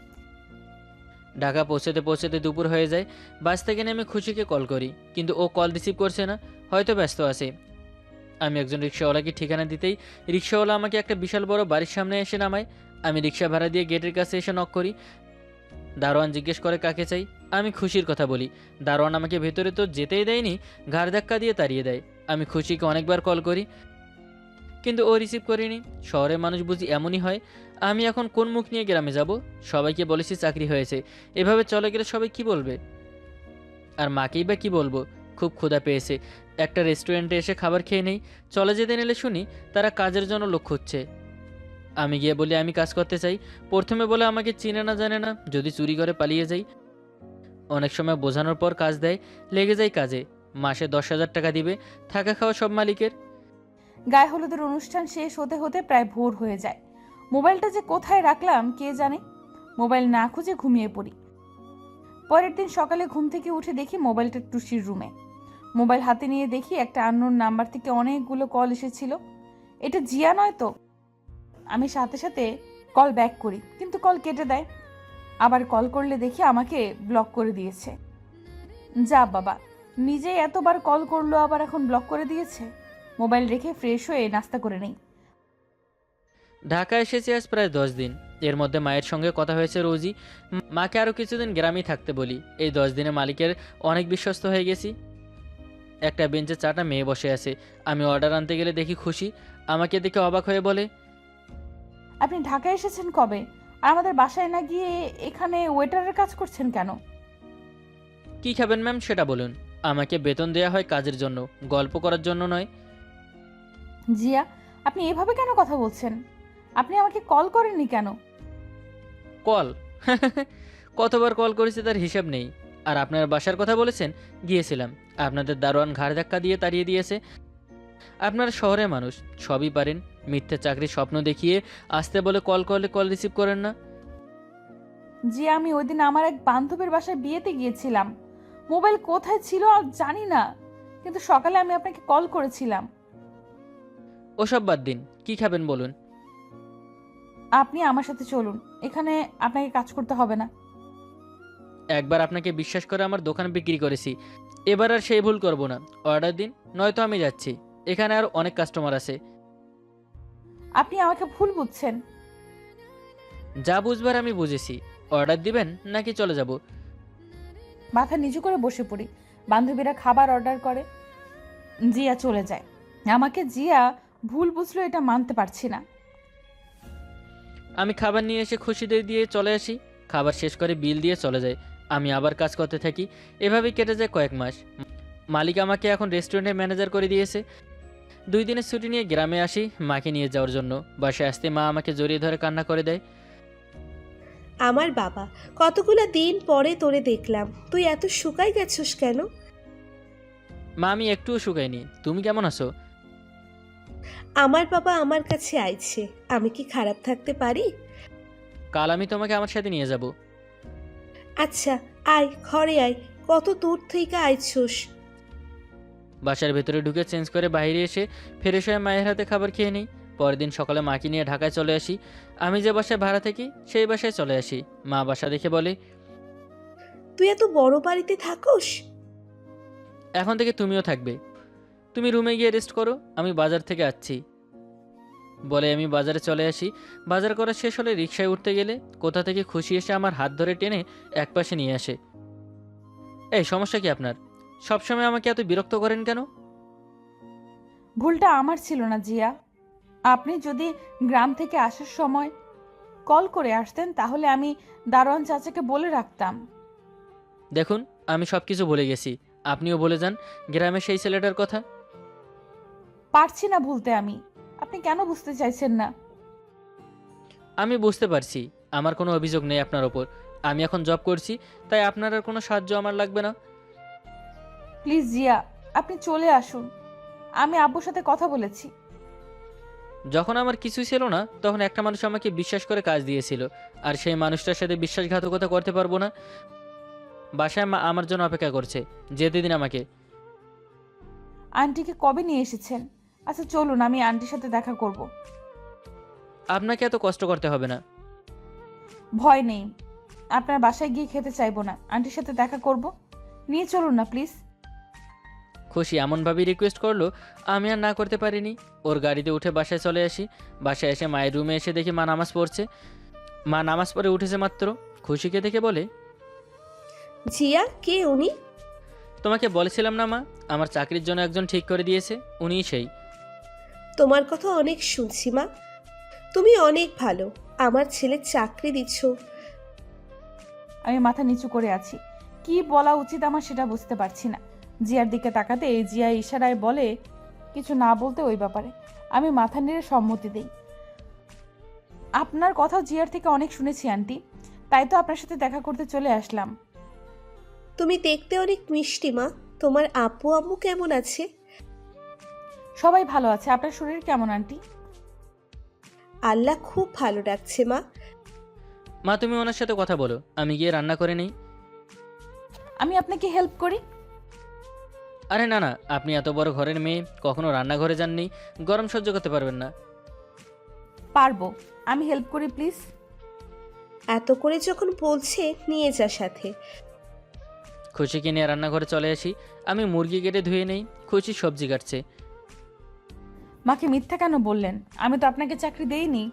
ঢাকা পৌঁছাতে পৌঁছাতে দুপুর হয়ে যায়। বাস থেকে নেমে খুশিকে কল করি, কিন্তু ও কল রিসিভ করছে না, হয়তো ব্যস্ত আছে। আমি একজন রিক্সাওয়ালাকে ঠিকানা দিতেই রিক্সাওয়ালা আমাকে একটা বিশাল বড় বাড়ির সামনে এসে নামায়। আমি রিক্সা ভাড়া দিয়ে গেটের কাছে এসে নক করি। দারোয়ান জিজ্ঞেস করে কাকে চাই। আমি খুশির কথা বলি। দারোয়ান আমাকে ভেতরে তো যেতেই দেয়নি, ঘাড় ধাক্কা দিয়ে তাড়িয়ে দেয়। আমি খুশিকে অনেকবার কল করি, কিন্তু ও রিসিভ করেনি। শহরের মানুষ বুঝি এমনই হয়। আমি এখন কোন মুখ নিয়ে গ্রামে যাব? সবাইকে বলেছি চাকরি হয়েছে, এভাবে চলে গেলে সবাই কি বলবে? আর মাকেই বা কি বলবো? খুব ক্ষুধা পেয়েছে, একটা রেস্টুরেন্টে এসে খাবার খেয়ে নেই। চলে যেতে নিলে শুনি তারা কাজের জন্য লোক খুঁজছে। আমি গিয়ে বলি আমি কাজ করতে চাই। প্রথমে বলে আমাকে চিনে না জানে না, যদি চুরি করে পালিয়ে যাই। অনেক সময় বোঝানোর পর কাজ দেয়, লেগে যাই কাজে। মাসে 10,000 টাকা দিবে, থাকা খাওয়া সব মালিকের। গায়ে হলুদের অনুষ্ঠান শেষ হতে হতে প্রায় ভোর হয়ে যায়। মোবাইলটা যে কোথায় রাখলাম কে জানে। মোবাইল না খুঁজে ঘুমিয়ে পড়ি। পরের দিন সকালে ঘুম থেকে উঠে দেখি মোবাইলটা টুসির রুমে। মোবাইল হাতে নিয়ে দেখি একটা আননোন নাম্বার থেকে অনেকগুলো কল এসেছিল। এটা জিয়া নয় তো? আমি সাথে সাথে কল ব্যাক করি, কিন্তু কল কেটে দেয়। আবার কল করলে দেখি আমাকে ব্লক করে দিয়েছে। যা বাবা, নিজেই এতবার কল করলো, আবার এখন ব্লক করে দিয়েছে। মোবাইল রেখে ফ্রেশ হয়ে নাস্তা করে নেই। ঢাকা এসেছি আজ প্রায় 10 দিন। এর মধ্যে মায়ের সঙ্গে কথা হয়েছে রোজই। মাকে আরও কিছুদিন গ্রামেই থাকতে বলি। এই 10 দিনে মালিকের অনেক বিশ্বস্ত হয়ে গেছি। একটা বেঞ্চে 4টা মেয়ে বসে আছে। আমি অর্ডার আনতে গেলে দেখি খুশি আমাকে দেখে অবাক হয়ে বলে, আপনি ঢাকা এসেছেন কবে? আর আমাদের বাসায় না গিয়ে এখানে ওয়েটারের কাজ করছেন কেন? কি খাবেন ম্যাম সেটা বলুন। আমাকে বেতন দেওয়া হয় কাজের জন্য, গল্প করার জন্য নয়। জিয়া, আপনি এভাবে কেন কথা বলছেন? আপনি আমাকে কল করেননি কেন? কল? কতবার কল করেছি তার হিসাব নেই। আর আপনার বাসার কথা বলেছেন, গিয়েছিলাম। আপনাদের দারোয়ান ঘাড় ধাক্কা দিয়ে তাড়িয়ে দিয়েছে। আপনারা শহরের মানুষ, সবই পারেন। মিথ্যে চাকরির স্বপ্ন দেখিয়ে আসতে বলে কল করলে কল রিসিভ করেন না। জিয়া, আমি ওই দিন আমার এক বান্ধবীর বাসায় বিয়েতে গিয়েছিলাম। মোবাইল কোথায় ছিল আর জানি না, কিন্তু সকালে আমি আপনাকে কল করেছিলাম। ওসব বাদ দিন, কি খাবেন বলুন। আপনি আমার সাথে চলুন, এখানে আপনাকে কাজ করতে হবে না। একবার আপনাকে বিশ্বাস করে আমার দোকান বিক্রি করেছি, এবার আর সেই ভুল করব না। অর্ডার দিন, নয়তো আমি যাচ্ছি। এখানে আর অনেক কাস্টমার আছে। আপনি আমাকে ভুল বুঝছেন। যা বুঝবার আমি বুঝেছি। অর্ডার দিবেন নাকি চলে যাব? মাথা নিচু করে বসে পড়ি। বান্ধবীরা খাবার অর্ডার করে, জিয়া চলে যায়। আমাকে জিয়া ভুল বুঝলো এটা মানতে পারছি না। আমি খাবার নিয়ে এসে খুশিদের দিয়ে চলে আসি। খাবার শেষ করে বিল দিয়ে চলে যায়। আমি আবার কাজ করতে থাকি। এভাবেই কেটে যায় কয়েক মাস। মালিক আমাকে এখন রেস্টুরেন্টের ম্যানেজার করে দিয়েছে। 2 দিনের ছুটি নিয়ে গ্রামে আসি মাকে নিয়ে যাওয়ার জন্য। বাসায় আসতে মা আমাকে জড়িয়ে ধরে কান্না করে দেয়। আমার বাবা, কতগুলা দিন পরে তোরে দেখলাম, তুই এত শুকাই গেছস কেন? মা, আমি একটুও শুকাইনি। তুমি কেমন আছো? আমার বাবা আমার কাছে আইছে, আমি কি খারাপ থাকতে পারি? কাল আমি তোমাকে আমার সাথে নিয়ে যাব। আচ্ছা আয়, ঘরে আয়, কত দূর থেকে আইছস। বাসার ভেতরে ঢুকে চেঞ্জ করে বাইরে এসে ফ্রেশ হয়ে মায়ের হাতে খাবার খেয়ে নিই। পরের দিন সকালে মাকে নিয়ে ঢাকায় চলে আসি। আমি যে বাসায় ভাড়া থাকি সেই বাসায় চলে আসি। মা বাসা দেখে বলে, তুই এত বড় বাড়িতে থাকোস? এখন থেকে তুমিও থাকবে। তুমি রুমে গিয়ে রেস্ট করো, আমি বাজার থেকে আসছি। বলে আমি বাজারে চলে আসি। বাজার করা শেষ হলে রিকশায় উঠতে গেলে কোথা থেকে খুশি এসে আমার হাত ধরে টেনে একপাশে নিয়ে আসে। এই সমস্যা কি আপনার? সবসময় আমাকে এত বিরক্ত করেন কেন? ভুলটা আমার ছিল না জিয়া। আপনি যদি গ্রাম থেকে আসার সময় কল করে আসতেন তাহলে আমি দারোয়ান চাচাকে বলে রাখতাম। দেখুন, আমি সব কিছু বলে গেছি, আপনিও বলে যান গ্রামের সেই ছেলেটার কথা। পারছি না ভুলতে আমি। আপনি কেন বুঝতে চাইছেন না? আমি বুঝতে পারছি আমার কোনো অভিযোগ নেই আপনার ওপর। আমি এখন জব করছি, তাই আপনার আর কোনো সাহায্য আমার লাগবে না। প্লিজ জিয়া, আপনি চলে আসুন। আমি আব্বুর সাথে কথা বলেছি। যখন আমার কিছুই ছিল না তখন একটা মানুষ আমাকে বিশ্বাস করে কাজ দিয়েছিল, আর সেই মানুষটার সাথে বিশ্বাসঘাতকতা করতে পারবো না? বাসায় মা আমার জন্য অপেক্ষা করছে, যেতে দিন আমাকে। আন্টিকে কবে নিয়ে এসেছেন? আচ্ছা চলুন, আমি আন্টির সাথে দেখা করব। আপনাকে এত কষ্ট করতে হবে না। ভয় নেই, আপনার বাসায় গিয়ে খেতে চাইবো না, আন্টির সাথে দেখা করব। নিয়ে চলুন না প্লিজ। খুশি এমনভাবেই রিকোয়েস্ট করলো, আমি আর না করতে পারিনি। ওর গাড়িতে উঠে বাসায় চলে আসি। বাসায় এসে মায়ের রুমে এসে দেখি মা নামাজ পড়ছে। মা নামাজ পড়ে উঠেছে মাত্র, খুশিকে দেখে বলে, জিয়া, কে উনি? তোমাকে বলেছিলাম না মা, আমার চাকরির জন্য একজন ঠিক করে দিয়েছে, উনিই সেই। তোমার কথা অনেক শুনছি মা, তুমি অনেক ভালো। আমার ছেলে চাকরি দিচ্ছ। আমি মাথা নিচু করে আছি, কি বলা উচিত আমার সেটা বুঝতে পারছি না। জিয়ার দিকে তাকাতে জিয়া ইশারায় বলে কিছু না বলতে ওই ব্যাপারে। আমি মাথা নেড়ে সম্মতি দেই। আপনার কথাও জিয়ার থেকে অনেক শুনেছি আন্টি, তাই তো আপনার সাথে দেখা করতে চলে আসলাম। তুমি দেখতে অনেক মিষ্টি মা। তোমার আপু আম্মু কেমন আছে? সবাই ভালো আছে। আপনার শরীর কেমন আন্টি? আল্লাহ খুব ভালো রাখছে মা। মা তুমি ওনার সাথে কথা বলো, আমি গিয়ে রান্না করে নিই। আমি আপনাকে হেল্প করি? আরে না না, আপনি এত বড় ঘরের মেয়ে, কখনো রান্নাঘরে যাননি, গরম সহ্য করতে পারবেন না। পারবো, আমি হেল্প করি প্লিজ। এত করে যখন বলছে নিয়ে যা সাথে। খুশিকে নিয়ে রান্নাঘরে চলে আসি। আমি মুরগি কেটে ধুয়ে নেই, খুশি সবজি কাটছে। মাকে মিথ্যা কেন বললেন? আমি তো আপনাকে চাকরি দেইনি।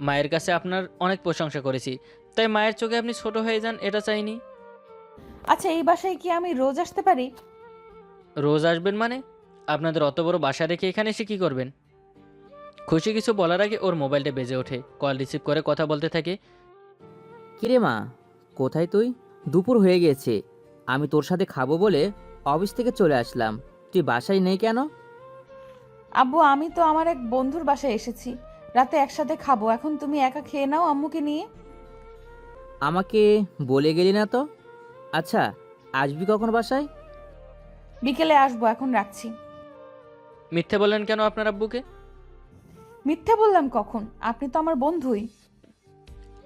মায়ের কাছে আপনার অনেক প্রশংসা করেছি, তাই মায়ের চোখে আপনি ছোট হয়ে যান এটা চাইনি। আচ্ছা, এই বাসায় কি আমি রোজ আসতে পারি? রোজ আসবেন মানে? আপনাদের অত বড় বাসা রেখে এখানে এসে কী করবেন? খুশি কিছু বলার আগে ওর মোবাইলটা বেজে ওঠে, কল রিসিভ করে কথা বলতে থাকে। কিরে মা, কোথায় তুই? দুপুর হয়ে গেছে, আমি তোর সাথে খাবো বলে অফিস থেকে চলে আসলাম, তুই বাসায় নেই কেন? আব্বু, আমি তো আমার এক বন্ধুর বাসায় এসেছি, রাতে একসাথে খাবো। এখন তুমি একা খেয়ে নাও আম্মুকে নিয়ে। আমাকে বলে গেলি না তো। আচ্ছা, আসবি কখন বাসায়? বিকেলে আসবো, এখন রাখছি। মিথ্যে বললেন কেন আপনার আব্বুকে? মিথ্যা বললাম কখন? আপনি তো আমার বন্ধুই।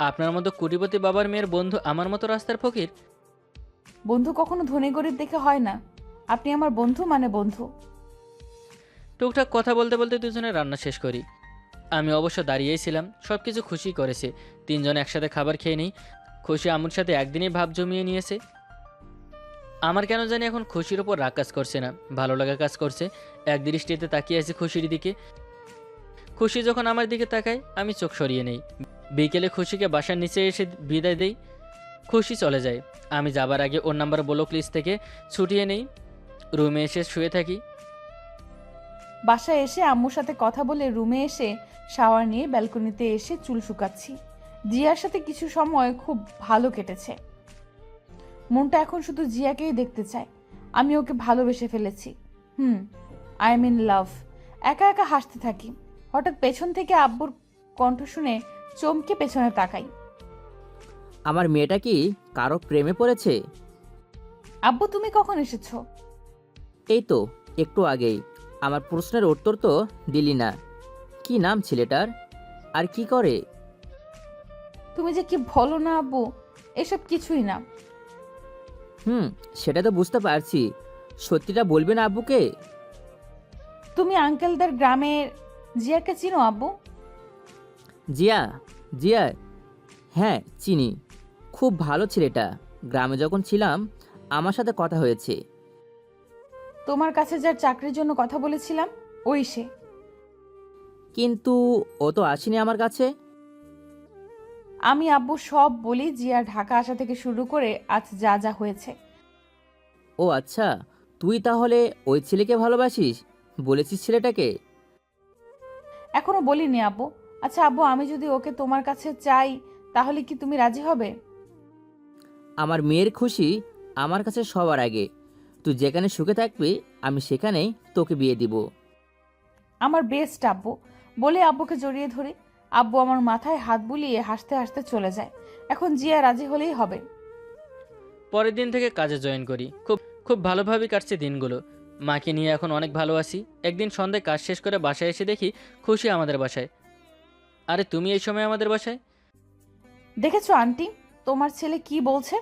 আপনার মতো কোটিপতি বাবার মেয়ের বন্ধু আমার মতো রাস্তার ফকির? বন্ধু কখনো ধনী গরিব দেখে হয় না। আপনি আমার বন্ধু মানে বন্ধু। টুকটাক কথা বলতে বলতে দুজনে রান্না শেষ করি। আমি অবশ্য দাঁড়িয়েই ছিলাম, সব কিছু খুশি করেছে। তিনজনে একসাথে খাবার খেয়ে নিই। খুশি আম্মুর সাথে একদিনই ভাব জমিয়ে নিয়েছে। আমার কেন জানি এখন খুশির ওপর রাগ কাজ করছে না, ভালো লাগা কাজ করছে। এক দৃষ্টিতে তাকিয়ে আছে খুশির দিকে। খুশি যখন আমার দিকে তাকায় আমি চোখ সরিয়ে নেই। বিকেলে খুশিকে বাসার নিচে এসে বিদায় দেই। খুশি চলে যায়। আমি যাবার আগে ওর নাম্বার ব্লক লিস্ট থেকে ছুটিয়ে নেই, রুমে এসে শুয়ে থাকি। বাসায় এসে আম্মুর সাথে কথা বলে রুমে এসে শাওয়ার নিয়ে ব্যালকনিতে এসে চুল শুকাচ্ছি। জিয়ার সাথে কিছু সময় খুব ভালো কেটেছে। মনটা এখন শুধু জিয়াকেই দেখতে চায়। আমি ওকে ভালোবেসে ফেলেছি। I am in love. একা একা হাসতে থাকি। হঠাৎ পেছন থেকে আব্বুর কণ্ঠ শুনে চমকে পেছনে তাকাই। আমার মেয়েটা কি কারো প্রেমে পড়েছে? আব্বু, তুমি কখন এসেছো? এই তো একটু আগেই। আমার প্রশ্নের উত্তর তো দিলি না। কি নাম ছেলেটার, আর কি করে? তুমি যে কি বলো না আব্বু, এসব কিছুই না। সেটা তো বুঝতে পারছি, সত্যিটা বলবে না আব্বুকে? তুমি আঙ্কেলদের গ্রামের জিয়াকে চিনো আব্বু? জিয়া? জিয়া? হ্যাঁ চিনি, খুব ভালো ছেলেটা। গ্রামে যখন ছিলাম আমার সাথে কথা হয়েছে। তোমার কাছে যার চাকরির জন্য কথা বলেছিলাম ওই সে। কিন্তু ও তো আসেনি আমার কাছে। আমি আব্বু সব বলি জিয়া ঢাকা আসা থেকে শুরু করে আজ যা যা হয়েছে। ও আচ্ছা, তুই তাহলে ওই ছেলেকে ভালোবাসিস? বলেছিস ছেলেটাকে? এখনো বলিনি আব্বু। আচ্ছা আব্বু, আমি যদি ওকে তোমার কাছে চাই তাহলে কি তুমি রাজি হবে? আমার মেয়ের খুশি আমার কাছে সবার আগে। তুই যেখানে সুখে থাকবি আমি সেখানেই তোকে বিয়ে দিব। আমার বেস্ট আব্বু, বলে আব্বুকে জড়িয়ে ধরি। আব্বু আমার মাথায় হাত বুলিয়ে হাসতে হাসতে চলে যায়। এখন জিয়া রাজি হলেই হবে। পরের দিন থেকে কাজে জয়েন করি। খুব খুব ভালোভাবেই কাটছে দিনগুলো। মাকে নিয়ে এখন অনেক ভালো আছি। একদিন সন্ধ্যায় কাজ শেষ করে বাসায় এসে দেখি খুশি আমাদের বাসায়। আরে তুমি এই সময় আমাদের বাসায়? দেখেছো আন্টি, তোমার ছেলে কি বলছে?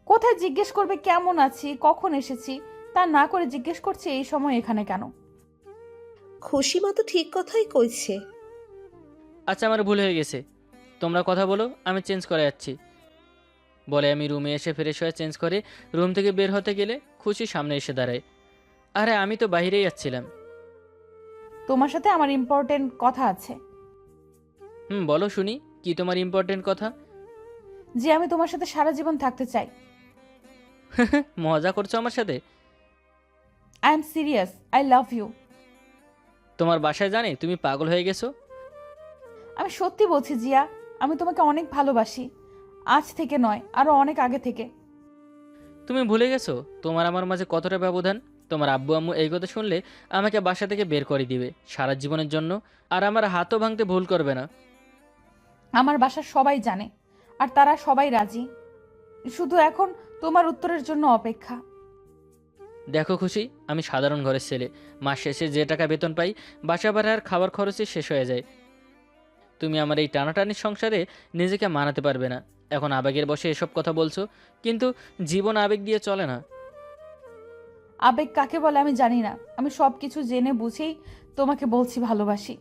কোথায় জিজ্ঞেস করবে কেমন আছি, কখন এসেছি, তা না করে জিজ্ঞেস করছে এই সময় এখানে কেন। খুশি মতো ঠিক কথাই কইছে। আচ্ছা আমার ভুল হয়ে গেছে, তোমরা কথা বলো, আমি চেঞ্জ করে যাচ্ছি। বলে আমি রুমে এসে ফ্রেশ হয়ে চেঞ্জ করে রুম থেকে বের হতে গেলে খুশি সামনে এসে দাঁড়ায়। আরে আমি তো বাইরেই যাচ্ছিলাম। তোমার সাথে আমার ইম্পর্টেন্ট কথা আছে। বলো শুনি, কি তোমার ইম্পর্টেন্ট কথা? যে আমি তোমার সাথে সারা জীবন থাকতে চাই। মজা করছো আমার সাথে? I am serious, I love you. তোমার বাসায় জানে তুমি পাগল হয়ে গেছো? আমি সত্যি বলছি জিয়া, আমি তোমাকে অনেক ভালোবাসি। আজ থেকে নয়, আরো অনেক আগে থেকে। তুমি ভুলে গেছো তোমার আমার মাঝে কতটা ব্যবধান? তোমার আব্বু আম্মু এই কথা শুনলে আমাকে বাসা থেকে বের করে দিবে সারা জীবনের জন্য। আর আমার হাতও ভাঙতে ভুল করবে না। আমার বাসার সবাই জানে, আর তারা সবাই রাজি। শুধু এখন তোমার উত্তরের জন্য অপেক্ষা। দেখো খুশি, আমি সাধারণ ঘরের ছেলে। মাস শেষে যে টাকা বেতন পাই বাসা ভাড়া আর খাবার খরচে শেষ হয়ে যায়। তুমি আমার এই টানাটানির সংসারে নিজেকে মানাতে পারবে না। এখন আবেগের বশে এসব কথা বলছো, কিন্তু জীবন আবেগ দিয়ে চলে না। আবেগ কাকে বলে আমি জানি না। আমি সব কিছু জেনে বুঝেই তোমাকে বলছি ভালোবাসি।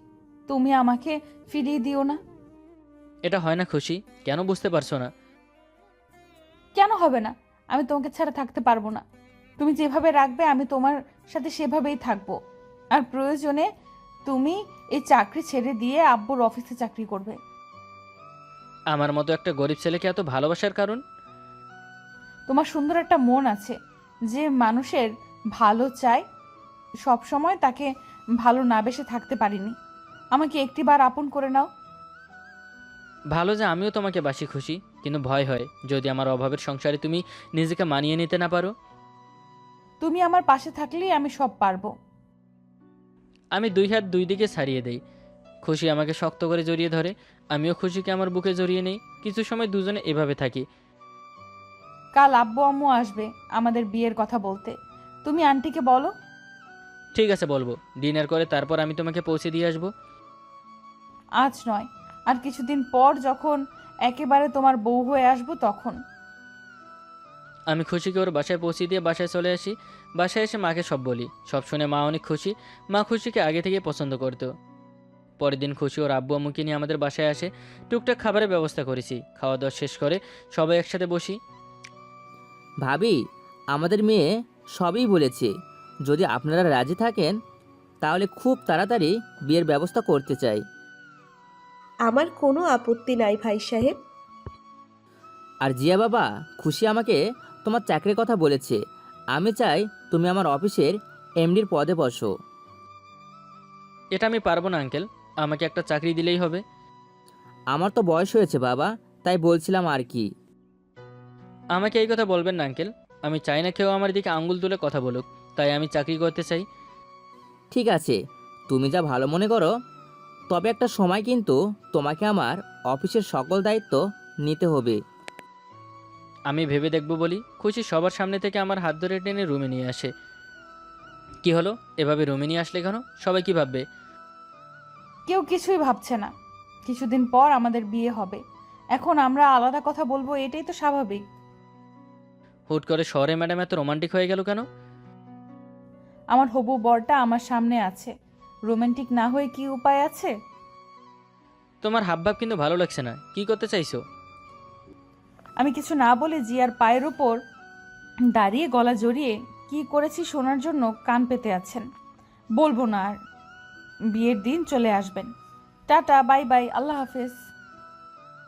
তুমি আমাকে ফিরিয়ে দিও না। এটা হয় না খুশি, কেন বুঝতে পারছো না? কেন হবে না? আমি তোমাকে ছাড়া থাকতে পারবো না। তুমি যেভাবে রাখবে আমি তোমার সাথে সেভাবেই থাকবো। আর প্রয়োজনে তুমি এই চাকরি ছেড়ে দিয়ে আব্বুর অফিসে চাকরি করবে। আমার মতো একটা গরিব ছেলেকে এত ভালোবাসার কারণ? তোমার সুন্দর একটা মন আছে, যে মানুষের ভালো চায়। সব সময় তাকে ভালো না বেসে থাকতে পারিনি। আমাকে একটিবার আপন করে নাও। ভালো যে আমিও তোমাকে বাসি খুশি, কিন্তু ভয় হয় যদি আমার অভাবের সংসারে তুমি নিজেকে মানিয়ে নিতে না পারো। তুমি আমার পাশে থাকলেই আমি সব পারবো। আমি দুই হাত দুই দিকে ছাড়িয়ে দেই। খুশি আমাকে শক্ত করে জড়িয়ে ধরে, আমিও খুশিকে আমার বুকে জড়িয়ে নেই। কিছু সময় দুজনে এভাবে থাকি। কাল আব্বু আম্মু আসবে আমাদের বিয়ের কথা বলতে। তুমি আন্টিকে বলো। ঠিক আছে বলবো, ডিনার করে তারপর আমি তোমাকে পৌঁছে দিয়ে আসবো। আজ নয়, আর কিছুদিন পর যখন একেবারে তোমার বউ হয়ে আসবো তখন। আমি খুশিকে ওর বাসায় পৌঁছে দিয়ে বাসায় চলে আসি। বাসায় এসে মাকে সব বলি। সব শুনে মা অনেক খুশি। মা খুশিকে আগে থেকে পছন্দ করতো। পরের দিন খুশি ওর আব্বু আম্মুকে নিয়ে আমাদের বাসায় আসে। টুকটাক খাবারের ব্যবস্থা করেছি। খাওয়া দাওয়া শেষ করে সবাই একসাথে বসি। ভাবি, আমাদের মেয়ে সবই বলেছে, যদি আপনারা রাজি থাকেন তাহলে খুব তাড়াতাড়ি বিয়ের ব্যবস্থা করতে চাই। আমার কোনো আপত্তি নাই ভাই সাহেব। আর জিয়া বাবা, খুশি আমাকে তোমার চাকরির কথা বলেছে। আমি চাই তুমি আমার অফিসের এমডির পদে বসো। এটা আমি পারবো না আঙ্কেল, আমাকে একটা চাকরি দিলেই হবে। আমার তো বয়স হয়েছে বাবা, তাই বলছিলাম আর কি। আমাকে এই কথা বলবেন না আঙ্কেল। আমি চাই না কেউ আমার দিকে আঙ্গুল তুলে কথা বলুক, তাই আমি চাকরি করতে চাই। ঠিক আছে, তুমি যা ভালো মনে করো। তবে একটা সময় কিন্তু তোমাকে আমার অফিসের সকল দায়িত্ব নিতে হবে। আমি ভেবে দেখব বলি খুশি সবার সামনে থেকে আমার হাত ধরে টেনে রুমে নিয়ে আসে। কি হলো, এভাবে রুমে নিয়ে আসলে কেন? সবাই কি ভাববে? কেউ কিছুই ভাবছে না। কিছুদিন পর আমাদের বিয়ে হবে। এখন আমরা আলাদা কথা বলবো, এটাই তো স্বাভাবিক। হুট করে শহরে ম্যাডাম এত রোমান্টিক হয়ে গেল কেন? আমার হবু বরটা আমার সামনে আছে, রোমান্টিক না হয়ে কি উপায় আছে? তোমার হাবভাব কিন্তু ভালো লাগছে না, কি করতে চাইছো? আমি কিছু না বলে জিয়ার পায়ের ওপর দাঁড়িয়ে গলা জড়িয়ে কি করেছি শোনার জন্য কান পেতে আছেন। বলবো না আর। বিয়ের দিন চলে আসবেন। টাটা, বাই বাই, আল্লাহ হাফেজ।